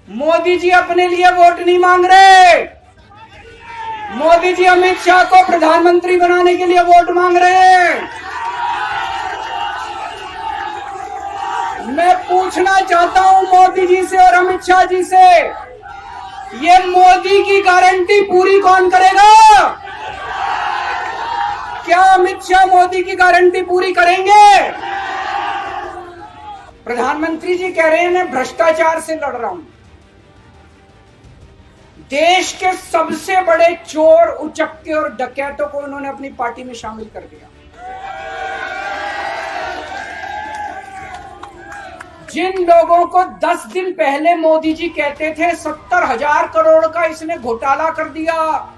मोदी जी अपने लिए वोट नहीं मांग रहे। मोदी जी अमित शाह को प्रधानमंत्री बनाने के लिए वोट मांग रहे हैं। मैं पूछना चाहता हूं मोदी जी से और अमित शाह जी से, ये मोदी की गारंटी पूरी कौन करेगा? क्या अमित शाह मोदी की गारंटी पूरी करेंगे? प्रधानमंत्री जी कह रहे हैं मैं भ्रष्टाचार से लड़ रहा हूं। देश के सबसे बड़े चोर, उचक्के और डकैतों को उन्होंने अपनी पार्टी में शामिल कर दिया। जिन लोगों को 10 दिन पहले मोदी जी कहते थे 70,000 करोड़ का इसने घोटाला कर दिया,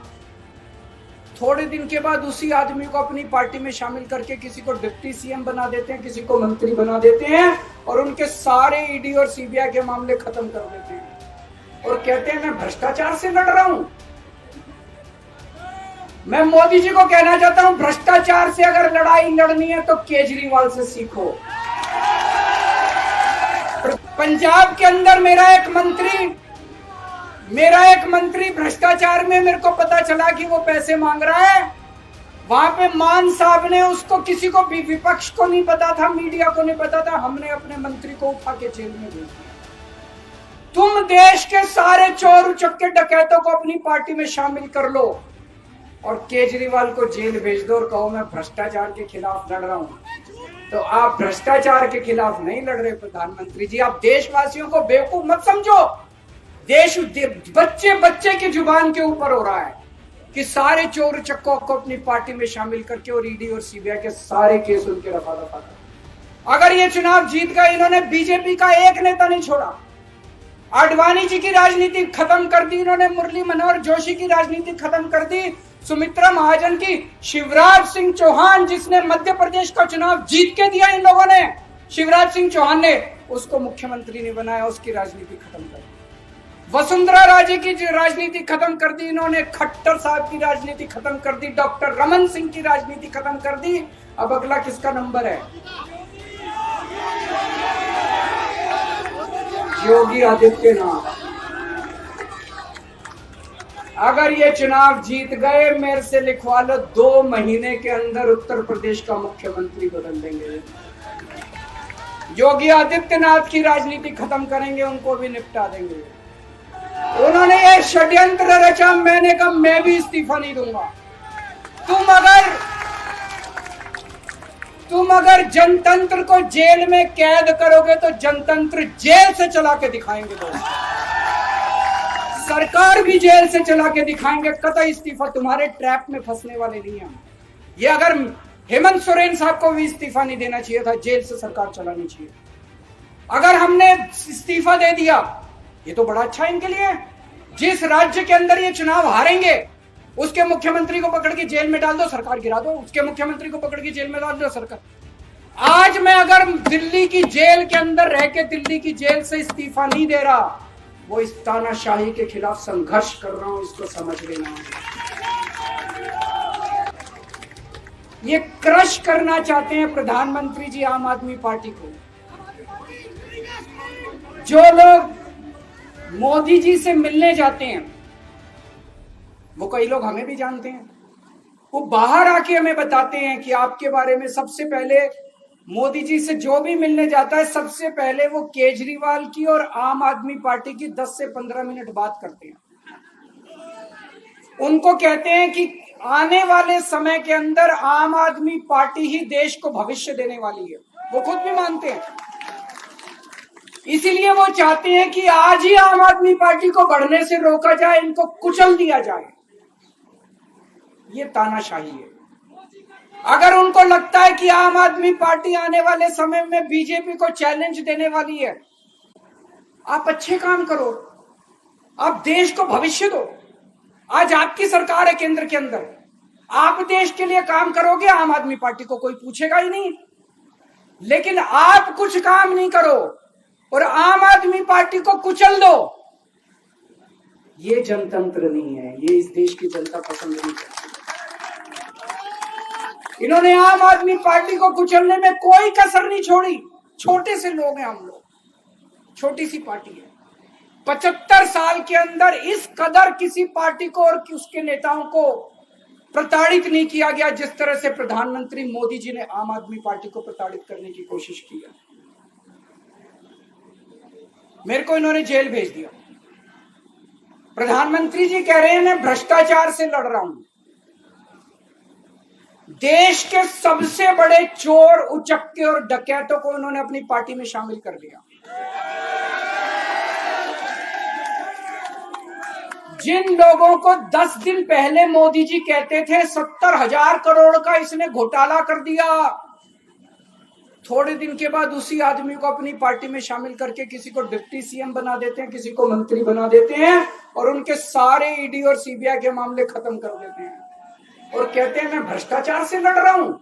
थोड़े दिन के बाद उसी आदमी को अपनी पार्टी में शामिल करके किसी को डिप्टी सीएम बना देते हैं, किसी को मंत्री बना देते हैं और उनके सारे ईडी और सीबीआई के मामले खत्म कर देते हैं और कहते हैं मैं भ्रष्टाचार से लड़ रहा हूं। मैं मोदी जी को कहना चाहता हूं, भ्रष्टाचार से अगर लड़ाई लड़नी है तो केजरीवाल से सीखो। पंजाब के अंदर मेरा एक मंत्री भ्रष्टाचार में, मेरे को पता चला कि वो पैसे मांग रहा है। वहां पे मान साहब ने उसको, किसी को भी, विपक्ष को नहीं पता था, मीडिया को नहीं पता था, हमने अपने मंत्री को उठा के जेल में भेज दिया। तुम देश के सारे चोर उचक्के डकैतों को अपनी पार्टी में शामिल कर लो और केजरीवाल को जेल भेज दो और कहो मैं भ्रष्टाचार के खिलाफ लड़ रहा हूं। तो आप भ्रष्टाचार के खिलाफ नहीं लड़ रहे प्रधानमंत्री जी। आप देशवासियों को बेवकूफ मत समझो। बच्चे बच्चे की जुबान के ऊपर हो रहा है कि सारे चोर चक्कों को अपनी पार्टी में शामिल करके और ईडी और सीबीआई के सारे केस उनके रफा दफा कर। अगर ये चुनाव जीत गए, इन्होंने बीजेपी का एक नेता नहीं छोड़ा। आडवाणी जी की राजनीति खत्म कर दी इन्होंने, मुरली मनोहर जोशी की राजनीति खत्म कर दी, सुमित्रा महाजन की, शिवराज सिंह चौहान जिसने मध्य प्रदेश का चुनाव जीत के दिया इन लोगों ने, शिवराज सिंह चौहान ने उसको मुख्यमंत्री नहीं बनाया, उसकी राजनीति खत्म कर दी। वसुंधरा राजे की राजनीति खत्म कर दी इन्होंने, खट्टर साहब की राजनीति खत्म कर दी, डॉक्टर रमन सिंह की राजनीति खत्म कर दी। अब अगला किसका नंबर है? योगी आदित्यनाथ। अगर ये चुनाव जीत गए, मेरे से लिखवा लो, 2 महीने के अंदर उत्तर प्रदेश का मुख्यमंत्री बदल देंगे। योगी आदित्यनाथ की राजनीति खत्म करेंगे, उनको भी निपटा देंगे। उन्होंने ये षड्यंत्र रचा, मैंने कहा मैं भी इस्तीफा नहीं दूंगा। तुम अगर जनतंत्र को जेल में कैद करोगे तो जनतंत्र जेल से चला के दिखाएंगे दोस्त। सरकार भी जेल से चला के दिखाएंगे। कतई इस्तीफा, तुम्हारे ट्रैप में फंसने वाले नहीं हैं। ये अगर हेमंत सोरेन साहब को भी इस्तीफा नहीं देना चाहिए था, जेल से सरकार चलानी चाहिए। अगर हमने इस्तीफा दे दिया, ये तो बड़ा अच्छा इनके लिए। जिस राज्य के अंदर ये चुनाव हारेंगे उसके मुख्यमंत्री को पकड़ के जेल में डाल दो, सरकार गिरा दो। उसके मुख्यमंत्री को पकड़ के जेल में डाल दो, सरकार। आज मैं अगर दिल्ली की जेल के अंदर रह के दिल्ली की जेल से इस्तीफा नहीं दे रहा, वो इस तानाशाही के खिलाफ संघर्ष कर रहा हूं, इसको समझ लेना। ये क्रश करना चाहते हैं प्रधानमंत्री जी आम आदमी पार्टी को। जो लोग मोदी जी से मिलने जाते हैं, वो कई लोग हमें भी जानते हैं, वो बाहर आके हमें बताते हैं कि आपके बारे में सबसे पहले मोदी जी से जो भी मिलने जाता है, सबसे पहले वो केजरीवाल की और आम आदमी पार्टी की 10 से 15 मिनट बात करते हैं। उनको कहते हैं कि आने वाले समय के अंदर आम आदमी पार्टी ही देश को भविष्य देने वाली है। वो खुद भी मानते हैं। इसीलिए वो चाहते हैं कि आज ही आम आदमी पार्टी को बढ़ने से रोका जाए, इनको कुचल दिया जाए। ये तानाशाही है। अगर उनको लगता है कि आम आदमी पार्टी आने वाले समय में बीजेपी को चैलेंज देने वाली है, आप अच्छे काम करो, आप देश को भविष्य दो। आज आपकी सरकार है केंद्र के अंदर, आप देश के लिए काम करोगे, आम आदमी पार्टी को कोई पूछेगा ही नहीं। लेकिन आप कुछ काम नहीं करो और आम आदमी पार्टी को कुचल दो, ये जनतंत्र नहीं है, ये इस देश की जनता पसंद नहीं करती। इन्होंने आम आदमी पार्टी को कुचलने में कोई कसर नहीं छोड़ी। छोटे से लोग हैं हम लोग, छोटी सी पार्टी है। 75 साल के अंदर इस कदर किसी पार्टी को और उसके नेताओं को प्रताड़ित नहीं किया गया जिस तरह से प्रधानमंत्री मोदी जी ने आम आदमी पार्टी को प्रताड़ित करने की कोशिश की है। मेरे को इन्होंने जेल भेज दिया। प्रधानमंत्री जी कह रहे हैं मैं भ्रष्टाचार से लड़ रहा हूं। देश के सबसे बड़े चोर, उचक्के और डकैतों को उन्होंने अपनी पार्टी में शामिल कर लिया। जिन लोगों को 10 दिन पहले मोदी जी कहते थे 70,000 करोड़ का इसने घोटाला कर दिया, थोड़े दिन के बाद उसी आदमी को अपनी पार्टी में शामिल करके किसी को डिप्टी सीएम बना देते हैं, किसी को मंत्री बना देते हैं और उनके सारे ईडी और सीबीआई के मामले खत्म कर देते हैं और कहते हैं मैं भ्रष्टाचार से लड़ रहा हूं।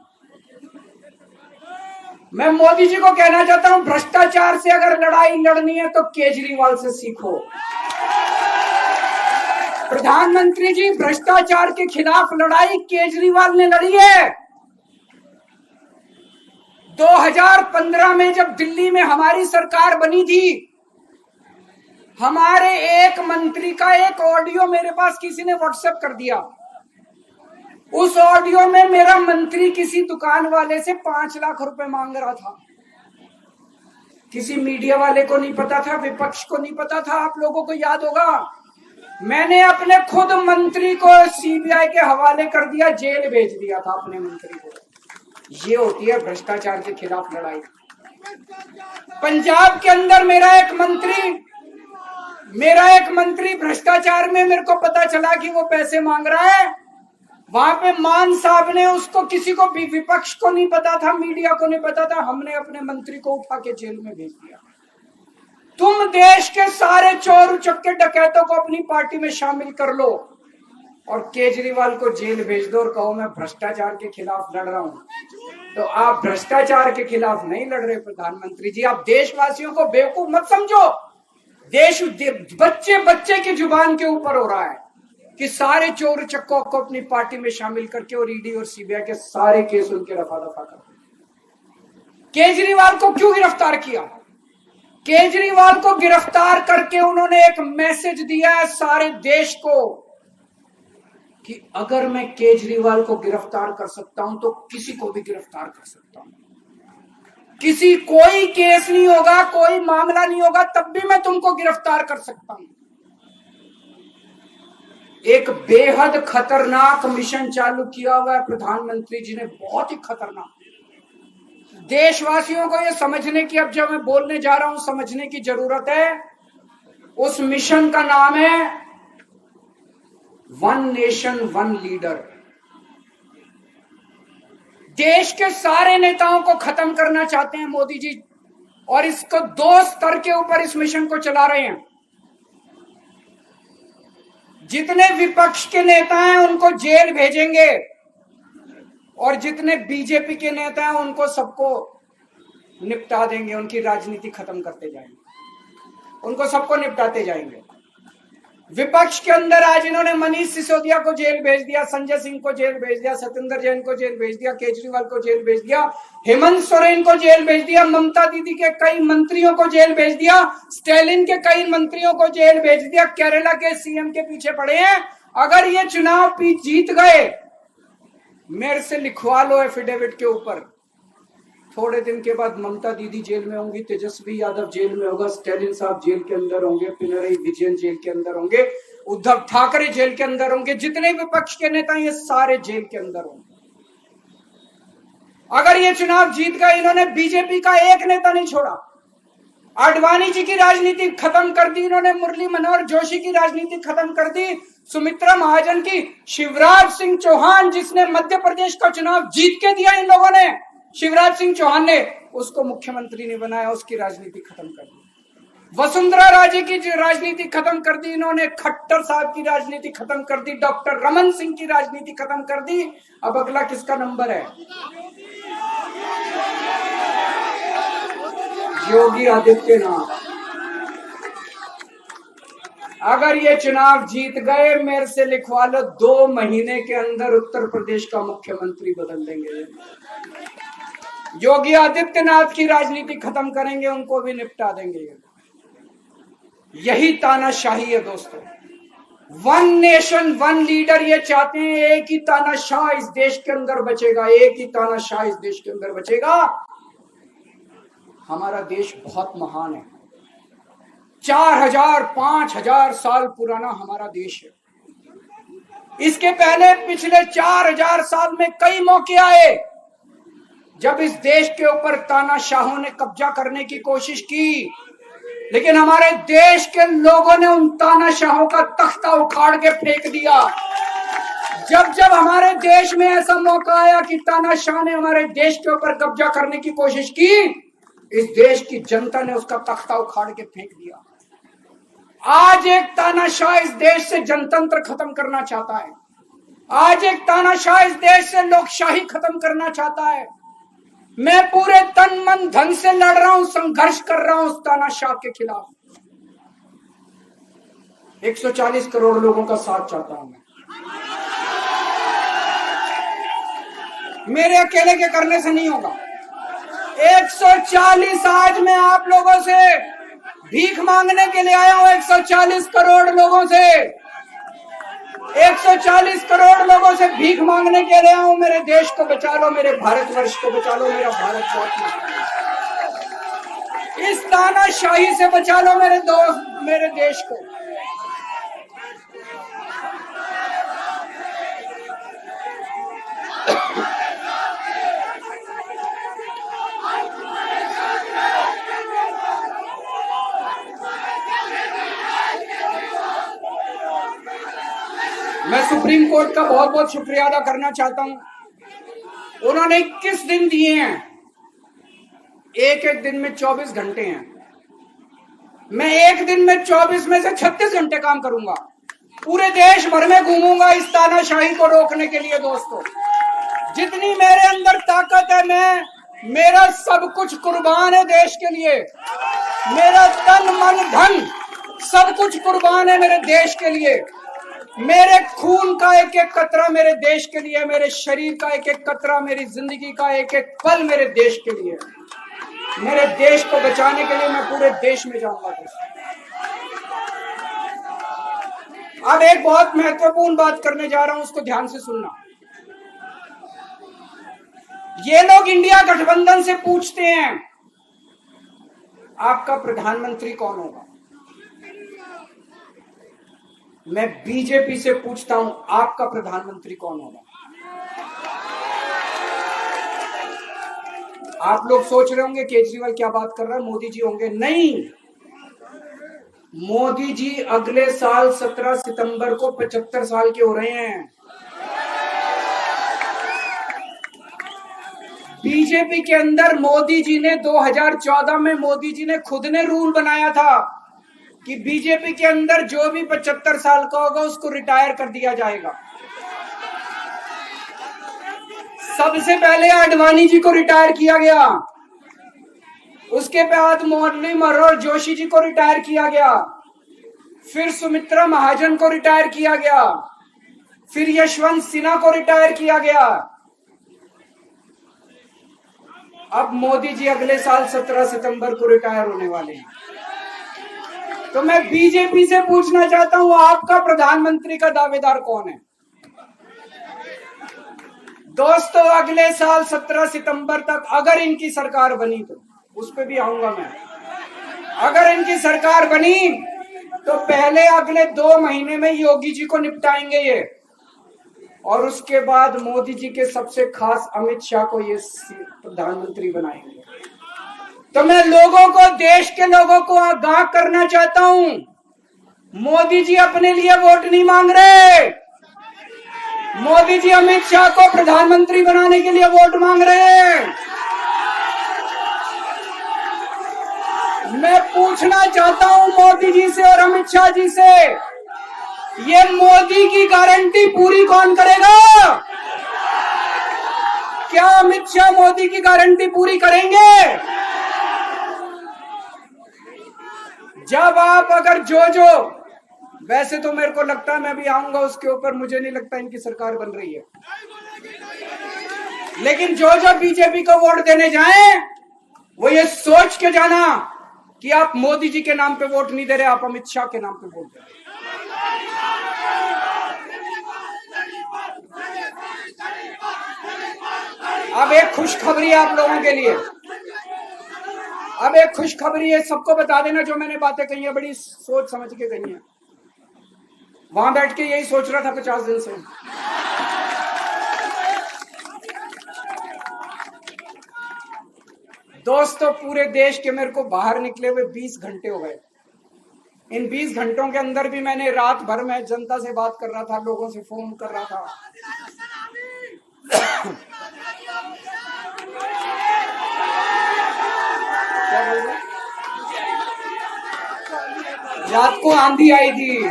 मैं मोदी जी को कहना चाहता हूं, भ्रष्टाचार से अगर लड़ाई लड़नी है तो केजरीवाल से सीखो। प्रधानमंत्री जी, भ्रष्टाचार के खिलाफ लड़ाई केजरीवाल ने लड़ी है। 2015 में जब दिल्ली में हमारी सरकार बनी थी, हमारे एक मंत्री का एक ऑडियो मेरे पास किसी ने व्हाट्सएप कर दिया। उस ऑडियो में मेरा मंत्री किसी दुकान वाले से 5 लाख रुपए मांग रहा था। किसी मीडिया वाले को नहीं पता था, विपक्ष को नहीं पता था। आप लोगों को याद होगा, मैंने अपने खुद मंत्री को सीबीआई के हवाले कर दिया, जेल भेज दिया था अपने मंत्री को। ये होती है भ्रष्टाचार के खिलाफ लड़ाई। पंजाब के अंदर मेरा एक मंत्री भ्रष्टाचार में, मेरे को पता चला कि वो पैसे मांग रहा है। वहां पे मान साहब ने उसको, किसी को भी, विपक्ष को नहीं पता था, मीडिया को नहीं पता था, हमने अपने मंत्री को उठा के जेल में भेज दिया। तुम देश के सारे चोर उचक्के डकैतों को अपनी पार्टी में शामिल कर लो और केजरीवाल को जेल भेज दो और कहो मैं भ्रष्टाचार के खिलाफ लड़ रहा हूं। तो आप भ्रष्टाचार के खिलाफ नहीं लड़ रहे प्रधानमंत्री जी। आप देशवासियों को बेवकूफ मत समझो। देश बच्चे बच्चे की जुबान के ऊपर हो रहा है कि सारे चोर चक्कों को अपनी पार्टी में शामिल करके और ईडी और सीबीआई के सारे केस उनके रफा दफा कर। केजरीवाल को क्यों गिरफ्तार किया? केजरीवाल को गिरफ्तार करके उन्होंने एक मैसेज दिया है सारे देश को कि अगर मैं केजरीवाल को गिरफ्तार कर सकता हूं तो किसी को भी गिरफ्तार कर सकता हूं। कोई केस नहीं होगा, कोई मामला नहीं होगा, तब भी मैं तुमको गिरफ्तार कर सकता हूं। एक बेहद खतरनाक मिशन चालू किया हुआ है प्रधानमंत्री जी ने, बहुत ही खतरनाक। देशवासियों को यह समझने की, अब जब मैं बोलने जा रहा हूं, समझने की जरूरत है। उस मिशन का नाम है वन नेशन वन लीडर। देश के सारे नेताओं को खत्म करना चाहते हैं मोदी जी और इसको 2 स्तर के ऊपर इस मिशन को चला रहे हैं। जितने विपक्ष के नेता हैं उनको जेल भेजेंगे और जितने बीजेपी के नेता हैं उनको सबको निपटा देंगे, उनकी राजनीति खत्म करते जाएंगे, उनको सबको निपटाते जाएंगे। विपक्ष के अंदर आज इन्होंने मनीष सिसोदिया को जेल भेज दिया, संजय सिंह को जेल भेज दिया, सत्येंद्र जैन को जेल भेज दिया, केजरीवाल को जेल भेज दिया, हेमंत सोरेन को जेल भेज दिया, ममता दीदी के कई मंत्रियों को जेल भेज दिया, स्टैलिन के कई मंत्रियों को जेल भेज दिया, केरला के सीएम के पीछे पड़े हैं। अगर ये चुनाव जीत गए, मेरे से लिखवा लो एफिडेविट के ऊपर, थोड़े दिन के बाद ममता दीदी जेल में होंगी, तेजस्वी यादव जेल में होगा, स्टैलिन साहब जेल के अंदर होंगे, पिनरई विजयन जेल के अंदर होंगे, उद्धव ठाकरे जेल के अंदर होंगे, जितने विपक्ष के नेता ये सारे जेल के अंदर होंगे। अगर ये चुनाव जीत गए, इन्होंने बीजेपी का एक नेता नहीं छोड़ा। आडवाणी जी की राजनीति खत्म कर दी इन्होंने, मुरली मनोहर जोशी की राजनीति खत्म कर दी, सुमित्रा महाजन की, शिवराज सिंह चौहान जिसने मध्य प्रदेश का चुनाव जीत के दिया, इन लोगों ने, शिवराज सिंह चौहान ने उसको मुख्यमंत्री नहीं बनाया, उसकी राजनीति खत्म कर दी। वसुंधरा राजे की राजनीति खत्म कर दी इन्होंने, खट्टर साहब की राजनीति खत्म कर दी, डॉक्टर रमन सिंह की राजनीति खत्म कर दी। अब अगला किसका नंबर है? योगी आदित्यनाथ। अगर ये चुनाव जीत गए, मेरे से लिखवा लो, 2 महीने के अंदर उत्तर प्रदेश का मुख्यमंत्री बदल देंगे। योगी आदित्यनाथ की राजनीति खत्म करेंगे, उनको भी निपटा देंगे। यही तानाशाही है दोस्तों। वन नेशन वन लीडर ये चाहते हैं, एक ही तानाशाह इस देश के अंदर बचेगा, एक ही तानाशाह इस देश के अंदर बचेगा। हमारा देश बहुत महान है, 4000 5000 साल पुराना हमारा देश है। इसके पहले पिछले 4000 साल में कई मौके आए जब इस देश के ऊपर तानाशाहों ने कब्जा करने की कोशिश की, लेकिन हमारे देश के लोगों ने उन तानाशाहों का तख्ता उखाड़ के फेंक दिया। जब जब हमारे देश में ऐसा मौका आया कि तानाशाह ने हमारे देश के ऊपर कब्जा करने की कोशिश की, इस देश की जनता ने उसका तख्ता उखाड़ के फेंक दिया। आज एक तानाशाह इस देश से जनतंत्र खत्म करना चाहता है, आज एक तानाशाह इस देश से लोकशाही खत्म करना चाहता है। मैं पूरे तन मन धन से लड़ रहा हूं, संघर्ष कर रहा हूं उस तानाशाह के खिलाफ। 140 करोड़ लोगों का साथ चाहता हूं मैं। मेरे अकेले के करने से नहीं होगा। 140 आज मैं आप लोगों से भीख मांगने के लिए आया हूं, 140 करोड़ लोगों से, 140 करोड़ लोगों से भीख मांगने के लिए आया हूं। मेरे देश को बचा लो, मेरे भारतवर्ष को बचा लो, मेरा भारत इस तानाशाही से बचा लो मेरे दोस्त, मेरे देश को। मैं सुप्रीम कोर्ट का बहुत बहुत शुक्रिया अदा करना चाहता हूं। उन्होंने 21 दिन दिए हैं, एक एक दिन में 24 घंटे हैं। मैं एक दिन में 24 में से 36 घंटे काम करूंगा, पूरे देश भर में घूमूंगा इस तानाशाही को रोकने के लिए। दोस्तों, जितनी मेरे अंदर ताकत है, मेरा सब कुछ कुर्बान है देश के लिए। मेरा तन मन धन सब कुछ कुर्बान है मेरे देश के लिए। मेरे खून का एक एक कतरा मेरे देश के लिए, मेरे शरीर का एक एक कतरा, मेरी जिंदगी का एक एक पल मेरे देश के लिए। मेरे देश को बचाने के लिए मैं पूरे देश में जाऊंगा। अब एक बहुत महत्वपूर्ण बात करने जा रहा हूं, उसको ध्यान से सुनना। ये लोग इंडिया गठबंधन से पूछते हैं आपका प्रधानमंत्री कौन होगा। मैं बीजेपी से पूछता हूं आपका प्रधानमंत्री कौन होगा। आप लोग सोच रहे होंगे केजरीवाल क्या बात कर रहा है, मोदी जी होंगे। नहीं, मोदी जी अगले साल 17 सितंबर को 75 साल के हो रहे हैं। बीजेपी के अंदर मोदी जी ने 2014 में मोदी जी ने खुद ने रूल बनाया था कि बीजेपी के अंदर जो भी 75 साल का होगा उसको रिटायर कर दिया जाएगा। सबसे पहले आडवाणी जी को रिटायर किया गया, उसके बाद मुरली मनोहर जोशी जी को रिटायर किया गया, फिर सुमित्रा महाजन को रिटायर किया गया, फिर यशवंत सिन्हा को रिटायर किया गया। अब मोदी जी अगले साल 17 सितंबर को रिटायर होने वाले हैं। तो मैं बीजेपी से पूछना चाहता हूं आपका प्रधानमंत्री का दावेदार कौन है। दोस्तों, अगले साल 17 सितंबर तक अगर इनकी सरकार बनी, तो उस पर भी आऊंगा मैं। अगर इनकी सरकार बनी तो पहले अगले 2 महीने में योगी जी को निपटाएंगे ये, और उसके बाद मोदी जी के सबसे खास अमित शाह को ये प्रधानमंत्री बनाएंगे। तो मैं लोगों को, देश के लोगों को आगाह करना चाहता हूं, मोदी जी अपने लिए वोट नहीं मांग रहे। मोदी जी अमित शाह को प्रधानमंत्री बनाने के लिए वोट मांग रहे हैं। मैं पूछना चाहता हूं मोदी जी से और अमित शाह जी से, ये मोदी की गारंटी पूरी कौन करेगा? क्या अमित शाह मोदी की गारंटी पूरी करेंगे? जब आप अगर जो वैसे तो मेरे को लगता है मैं भी आऊंगा उसके ऊपर, मुझे नहीं लगता इनकी सरकार बन रही है, लेकिन जो बीजेपी को वोट देने जाएं वो ये सोच के जाना कि आप मोदी जी के नाम पे वोट नहीं दे रहे, आप अमित शाह के नाम पे वोट दे रहे। अब एक खुशखबरी आप लोगों के लिए, अब एक खुशखबरी है, सबको बता देना जो मैंने बातें कही है बड़ी सोच समझ के कही है। वहां बैठ के यही सोच रहा था 50 दिन से। दोस्तों, पूरे देश के मेरे को बाहर निकले हुए 20 घंटे हो गए। इन 20 घंटों के अंदर भी मैंने रात भर में जनता से बात कर रहा था, लोगों से फोन कर रहा था। क्या बोल रहे? रात को आंधी आई थी।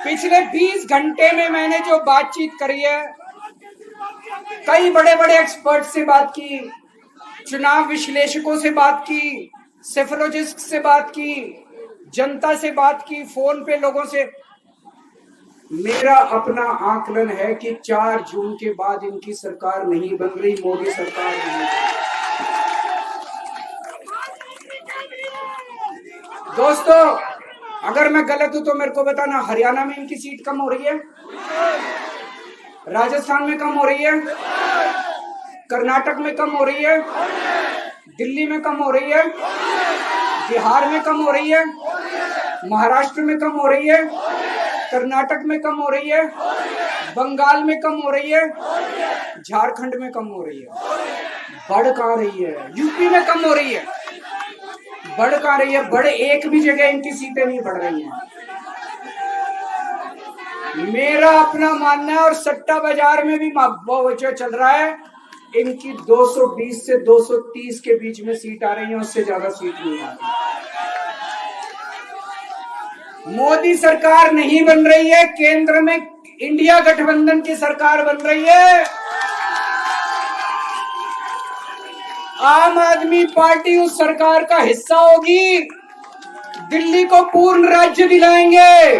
पिछले 20 घंटे में मैंने जो बातचीत करी है, कई बड़े बड़े एक्सपर्ट से बात की, चुनाव विश्लेषकों से बात की, सेफोलॉजिस्ट से बात की, जनता से बात की, फोन पे लोगों से। मेरा अपना आकलन है कि 4 जून के बाद इनकी सरकार नहीं बन रही, मोदी सरकार नहीं। दोस्तों, अगर मैं गलत हूं तो मेरे को बताना। हरियाणा में इनकी सीट कम हो रही है, राजस्थान में कम हो रही है, कर्नाटक में कम हो रही है, दिल्ली में कम हो रही है, बिहार में कम हो रही है, महाराष्ट्र में कम हो रही है, कर्नाटक में कम हो रही है, बंगाल में कम हो रही है, झारखंड में कम हो रही है। बढ़ कहां रही है? यूपी में कम हो रही है। बढ़ कहां रही है? बड़े एक भी जगह इनकी सीटें नहीं बढ़ रही हैं। मेरा अपना मानना है, और सट्टा बाजार में भी जो चल रहा है, इनकी 220 से 230 के बीच में सीट आ रही है, उससे ज्यादा सीट नहीं आ रही। मोदी सरकार नहीं बन रही है, केंद्र में इंडिया गठबंधन की सरकार बन रही है। आम आदमी पार्टी उस सरकार का हिस्सा होगी। दिल्ली को पूर्ण राज्य दिलाएंगे।